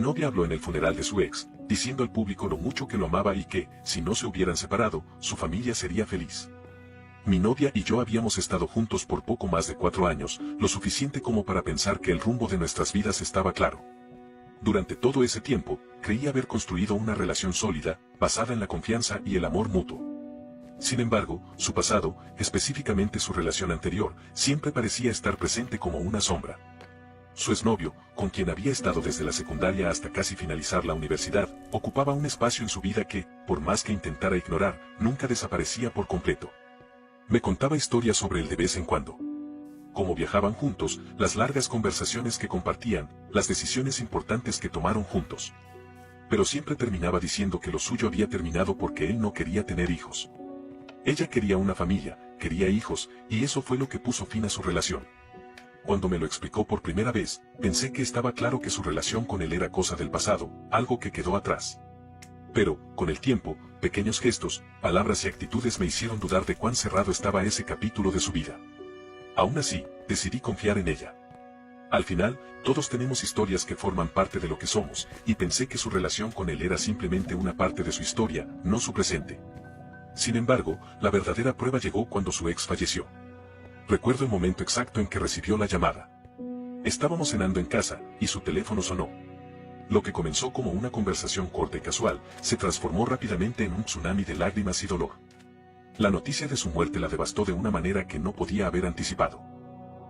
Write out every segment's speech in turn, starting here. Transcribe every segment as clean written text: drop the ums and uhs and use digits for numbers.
novia habló en el funeral de su ex, diciendo al público lo mucho que lo amaba y que, si no se hubieran separado, su familia sería feliz. Mi novia y yo habíamos estado juntos por poco más de 4 años, lo suficiente como para pensar que el rumbo de nuestras vidas estaba claro. Durante todo ese tiempo, creí haber construido una relación sólida, basada en la confianza y el amor mutuo. Sin embargo, su pasado, específicamente su relación anterior, siempre parecía estar presente como una sombra. Su exnovio, con quien había estado desde la secundaria hasta casi finalizar la universidad, ocupaba un espacio en su vida que, por más que intentara ignorar, nunca desaparecía por completo. Me contaba historias sobre él de vez en cuando. Cómo viajaban juntos, las largas conversaciones que compartían, las decisiones importantes que tomaron juntos. Pero siempre terminaba diciendo que lo suyo había terminado porque él no quería tener hijos. Ella quería una familia, quería hijos, y eso fue lo que puso fin a su relación. Cuando me lo explicó por primera vez, pensé que estaba claro que su relación con él era cosa del pasado, algo que quedó atrás. Pero, con el tiempo, pequeños gestos, palabras y actitudes me hicieron dudar de cuán cerrado estaba ese capítulo de su vida. Aún así, decidí confiar en ella. Al final, todos tenemos historias que forman parte de lo que somos, y pensé que su relación con él era simplemente una parte de su historia, no su presente. Sin embargo, la verdadera prueba llegó cuando su ex falleció. Recuerdo el momento exacto en que recibió la llamada. Estábamos cenando en casa, y su teléfono sonó. Lo que comenzó como una conversación corta y casual, se transformó rápidamente en un tsunami de lágrimas y dolor. La noticia de su muerte la devastó de una manera que no podía haber anticipado.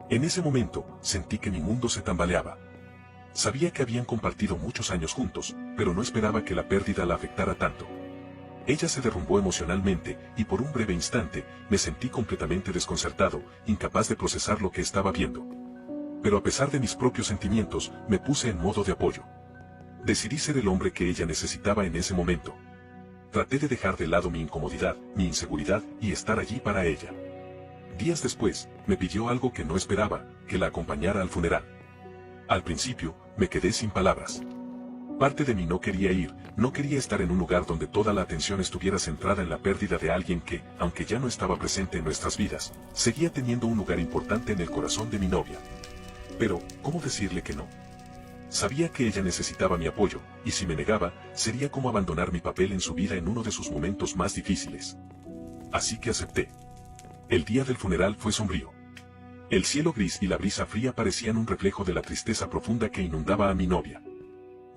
En ese momento, sentí que mi mundo se tambaleaba. Sabía que habían compartido muchos años juntos, pero no esperaba que la pérdida la afectara tanto. Ella se derrumbó emocionalmente, y por un breve instante, me sentí completamente desconcertado, incapaz de procesar lo que estaba viendo. Pero a pesar de mis propios sentimientos, me puse en modo de apoyo. Decidí ser el hombre que ella necesitaba en ese momento. Traté de dejar de lado mi incomodidad, mi inseguridad, y estar allí para ella. Días después, me pidió algo que no esperaba, que la acompañara al funeral. Al principio, me quedé sin palabras. Parte de mí no quería ir, no quería estar en un lugar donde toda la atención estuviera centrada en la pérdida de alguien que, aunque ya no estaba presente en nuestras vidas, seguía teniendo un lugar importante en el corazón de mi novia. Pero, ¿cómo decirle que no? Sabía que ella necesitaba mi apoyo, y si me negaba, sería como abandonar mi papel en su vida en uno de sus momentos más difíciles. Así que acepté. El día del funeral fue sombrío. El cielo gris y la brisa fría parecían un reflejo de la tristeza profunda que inundaba a mi novia.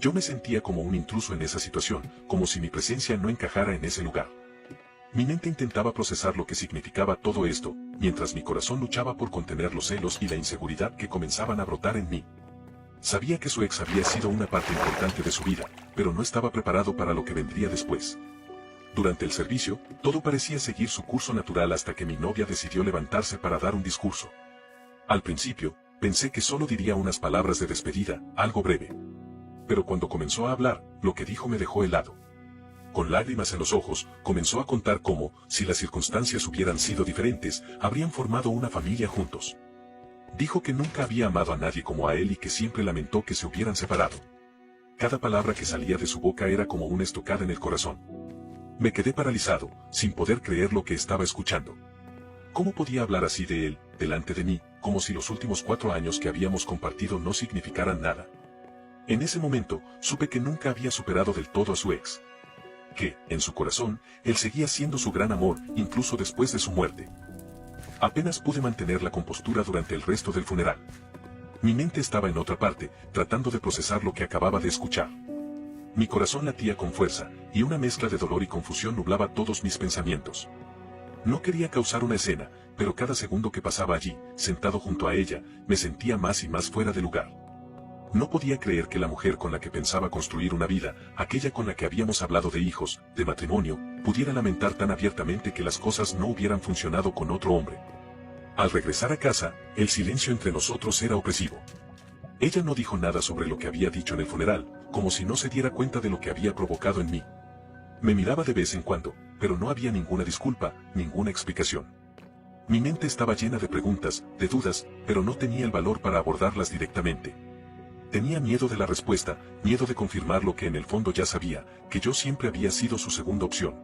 Yo me sentía como un intruso en esa situación, como si mi presencia no encajara en ese lugar. Mi mente intentaba procesar lo que significaba todo esto, mientras mi corazón luchaba por contener los celos y la inseguridad que comenzaban a brotar en mí. Sabía que su ex había sido una parte importante de su vida, pero no estaba preparado para lo que vendría después. Durante el servicio, todo parecía seguir su curso natural hasta que mi novia decidió levantarse para dar un discurso. Al principio, pensé que solo diría unas palabras de despedida, algo breve. Pero cuando comenzó a hablar, lo que dijo me dejó helado. Con lágrimas en los ojos, comenzó a contar cómo, si las circunstancias hubieran sido diferentes, habrían formado una familia juntos. Dijo que nunca había amado a nadie como a él y que siempre lamentó que se hubieran separado. Cada palabra que salía de su boca era como una estocada en el corazón. Me quedé paralizado, sin poder creer lo que estaba escuchando. ¿Cómo podía hablar así de él, delante de mí, como si los últimos 4 años que habíamos compartido no significaran nada? En ese momento, supe que nunca había superado del todo a su ex. Que, en su corazón, él seguía siendo su gran amor, incluso después de su muerte. Apenas pude mantener la compostura durante el resto del funeral. Mi mente estaba en otra parte, tratando de procesar lo que acababa de escuchar. Mi corazón latía con fuerza, y una mezcla de dolor y confusión nublaba todos mis pensamientos. No quería causar una escena, pero cada segundo que pasaba allí, sentado junto a ella, me sentía más y más fuera de lugar. No podía creer que la mujer con la que pensaba construir una vida, aquella con la que habíamos hablado de hijos, de matrimonio, pudiera lamentar tan abiertamente que las cosas no hubieran funcionado con otro hombre. Al regresar a casa, el silencio entre nosotros era opresivo. Ella no dijo nada sobre lo que había dicho en el funeral, como si no se diera cuenta de lo que había provocado en mí. Me miraba de vez en cuando, pero no había ninguna disculpa, ninguna explicación. Mi mente estaba llena de preguntas, de dudas, pero no tenía el valor para abordarlas directamente. Tenía miedo de la respuesta, miedo de confirmar lo que en el fondo ya sabía, que yo siempre había sido su segunda opción.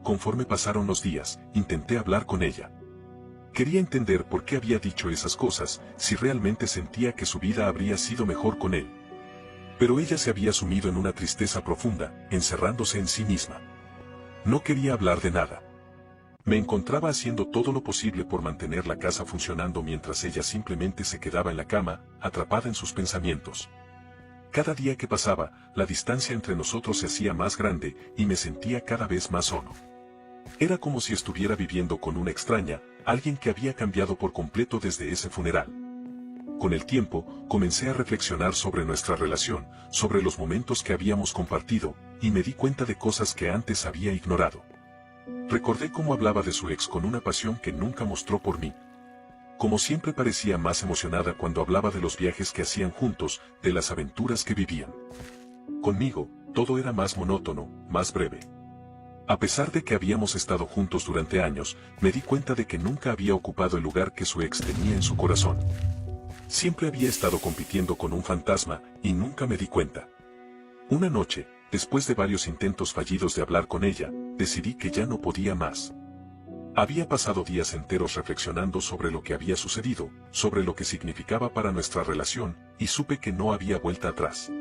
Conforme pasaron los días, intenté hablar con ella. Quería entender por qué había dicho esas cosas, si realmente sentía que su vida habría sido mejor con él. Pero ella se había sumido en una tristeza profunda, encerrándose en sí misma. No quería hablar de nada. Me encontraba haciendo todo lo posible por mantener la casa funcionando mientras ella simplemente se quedaba en la cama, atrapada en sus pensamientos. Cada día que pasaba, la distancia entre nosotros se hacía más grande y me sentía cada vez más solo. Era como si estuviera viviendo con una extraña, alguien que había cambiado por completo desde ese funeral. Con el tiempo, comencé a reflexionar sobre nuestra relación, sobre los momentos que habíamos compartido, y me di cuenta de cosas que antes había ignorado. Recordé cómo hablaba de su ex con una pasión que nunca mostró por mí. Como siempre parecía más emocionada cuando hablaba de los viajes que hacían juntos, de las aventuras que vivían. Conmigo, todo era más monótono, más breve. A pesar de que habíamos estado juntos durante años, me di cuenta de que nunca había ocupado el lugar que su ex tenía en su corazón. Siempre había estado compitiendo con un fantasma, y nunca me di cuenta. Una noche, después de varios intentos fallidos de hablar con ella, decidí que ya no podía más. Había pasado días enteros reflexionando sobre lo que había sucedido, sobre lo que significaba para nuestra relación, y supe que no había vuelta atrás.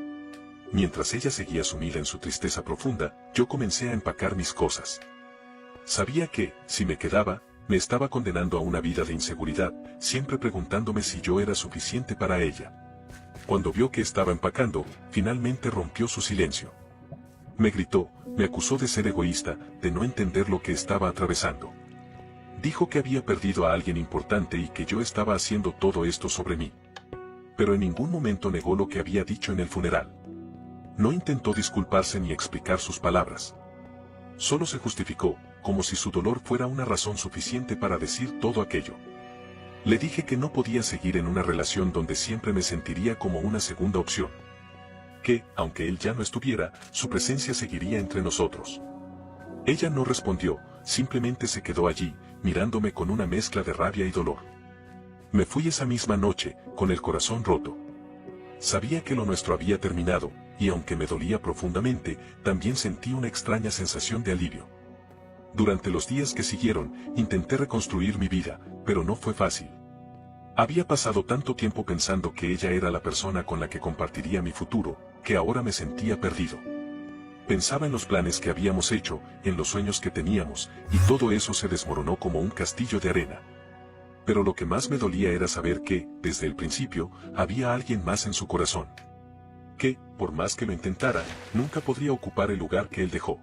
Mientras ella seguía sumida en su tristeza profunda, yo comencé a empacar mis cosas. Sabía que, si me quedaba, me estaba condenando a una vida de inseguridad, siempre preguntándome si yo era suficiente para ella. Cuando vio que estaba empacando, finalmente rompió su silencio. Me gritó, me acusó de ser egoísta, de no entender lo que estaba atravesando. Dijo que había perdido a alguien importante y que yo estaba haciendo todo esto sobre mí. Pero en ningún momento negó lo que había dicho en el funeral. No intentó disculparse ni explicar sus palabras. Solo se justificó, como si su dolor fuera una razón suficiente para decir todo aquello. Le dije que no podía seguir en una relación donde siempre me sentiría como una segunda opción. Que, aunque él ya no estuviera, su presencia seguiría entre nosotros. Ella no respondió, simplemente se quedó allí, mirándome con una mezcla de rabia y dolor. Me fui esa misma noche, con el corazón roto. Sabía que lo nuestro había terminado, y aunque me dolía profundamente, también sentí una extraña sensación de alivio. Durante los días que siguieron, intenté reconstruir mi vida, pero no fue fácil. Había pasado tanto tiempo pensando que ella era la persona con la que compartiría mi futuro, que ahora me sentía perdido. Pensaba en los planes que habíamos hecho, en los sueños que teníamos, y todo eso se desmoronó como un castillo de arena. Pero lo que más me dolía era saber que, desde el principio, había alguien más en su corazón. Que, por más que lo intentara, nunca podría ocupar el lugar que él dejó.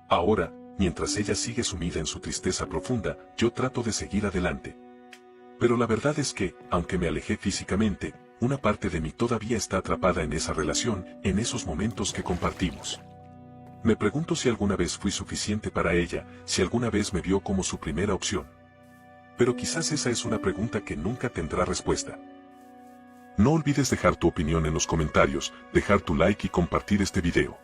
Ahora, mientras ella sigue sumida en su tristeza profunda, yo trato de seguir adelante. Pero la verdad es que, aunque me alejé físicamente, una parte de mí todavía está atrapada en esa relación, en esos momentos que compartimos. Me pregunto si alguna vez fui suficiente para ella, si alguna vez me vio como su primera opción. Pero quizás esa es una pregunta que nunca tendrá respuesta. No olvides dejar tu opinión en los comentarios, dejar tu like y compartir este video.